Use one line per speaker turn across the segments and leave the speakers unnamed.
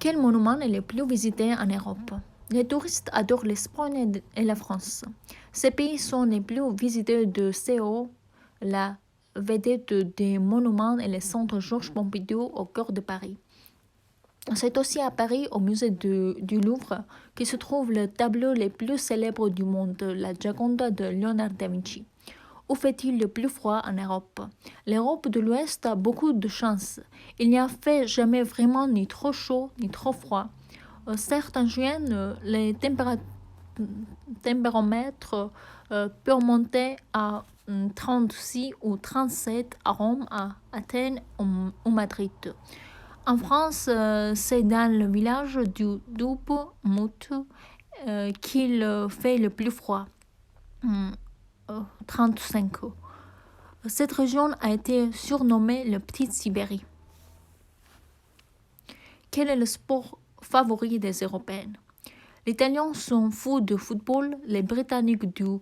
Quel monument est le plus visité en Europe? Les touristes adorent l'Espagne et la France. Ces pays sont les plus visités de CO, la vedette des monuments et le centre Georges Pompidou au cœur de Paris. C'est aussi à Paris, au musée du Louvre, que se trouve le tableau le plus célèbre du monde, la Gioconda de Léonard da Vinci. Où fait-il le plus froid en Europe? L'Europe de l'Ouest a beaucoup de chance. Il n'y a fait jamais vraiment ni trop chaud ni trop froid. Certes, en juin, les tempéramètres peuvent monter à 36 ou 37 à Rome, à Athènes ou Madrid. En France, c'est dans le village du Doubs-Mout qu'il fait le plus froid. 35. Cette région a été surnommée le Petite Sibérie. Quel est le sport favori des Européens? Les Italiens sont fous de football, les Britanniques du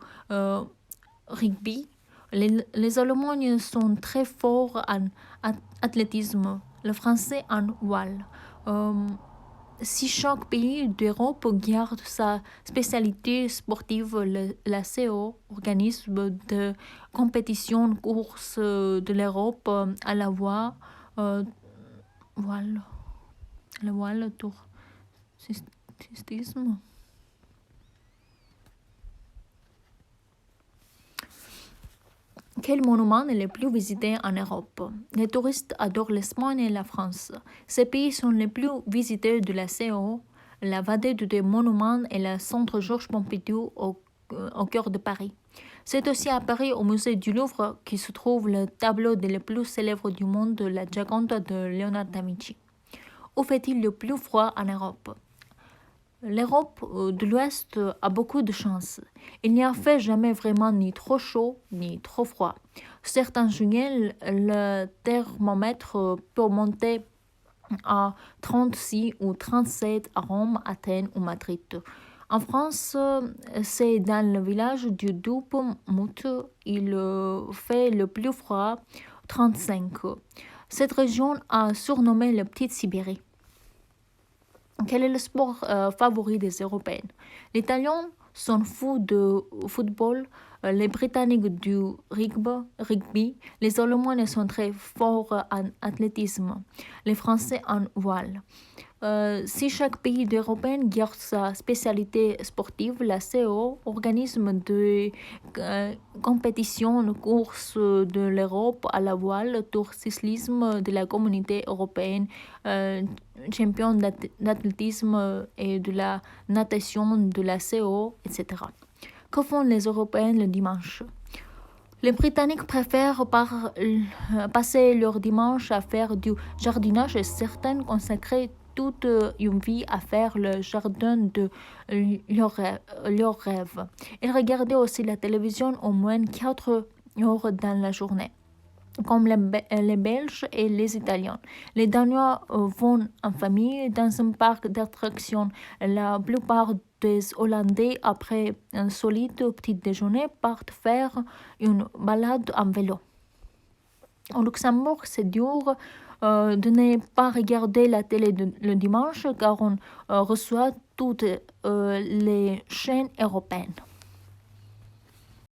rugby, les Allemands sont très forts en athlétisme, les Français en voile. Si chaque pays d'Europe garde sa spécialité sportive, la CO, organisme de compétition course de l'Europe à la voile, le voile tour cyclisme. Quel monument est le plus visité en Europe? Les touristes adorent l'Espagne et la France. Ces pays sont les plus visités de la CO, la vedette des monuments et le centre Georges Pompidou au cœur de Paris. C'est aussi à Paris, au musée du Louvre, que se trouve le tableau le plus célèbre du monde, la Gioconda de Léonard da Vinci. Où fait-il le plus froid en Europe? L'Europe de l'Ouest a beaucoup de chance. Il n'y a fait jamais vraiment ni trop chaud ni trop froid. Certains juillet, le thermomètre peut monter à 36 ou 37 à Rome, Athènes ou Madrid. En France, c'est dans le village du Doubs-Mout, il fait le plus froid, 35. Cette région a surnommé la Petite Sibérie. Quel est le sport favori des Européens? Les Italiens sont fous de football, les Britanniques du rugby, les Allemands sont très forts en athlétisme, les Français en voile. Si chaque pays européen garde sa spécialité sportive, la CO, organisme de compétition de course de l'Europe à la voile, tour cyclisme de la communauté européenne, champion d'athlétisme et de la natation de la CO, etc. Que font les Européens le dimanche? Les Britanniques préfèrent passer leur dimanche à faire du jardinage et certains consacrer toute une vie à faire le jardin de leur rêve. Ils regardaient aussi la télévision au moins 4 heures dans la journée, comme les Belges et les Italiens. Les Danois vont en famille dans un parc d'attractions. La plupart des Hollandais, après un solide petit déjeuner, partent faire une balade en vélo. Au Luxembourg, c'est dur de ne pas regarder la télé le dimanche car on reçoit toutes les chaînes européennes.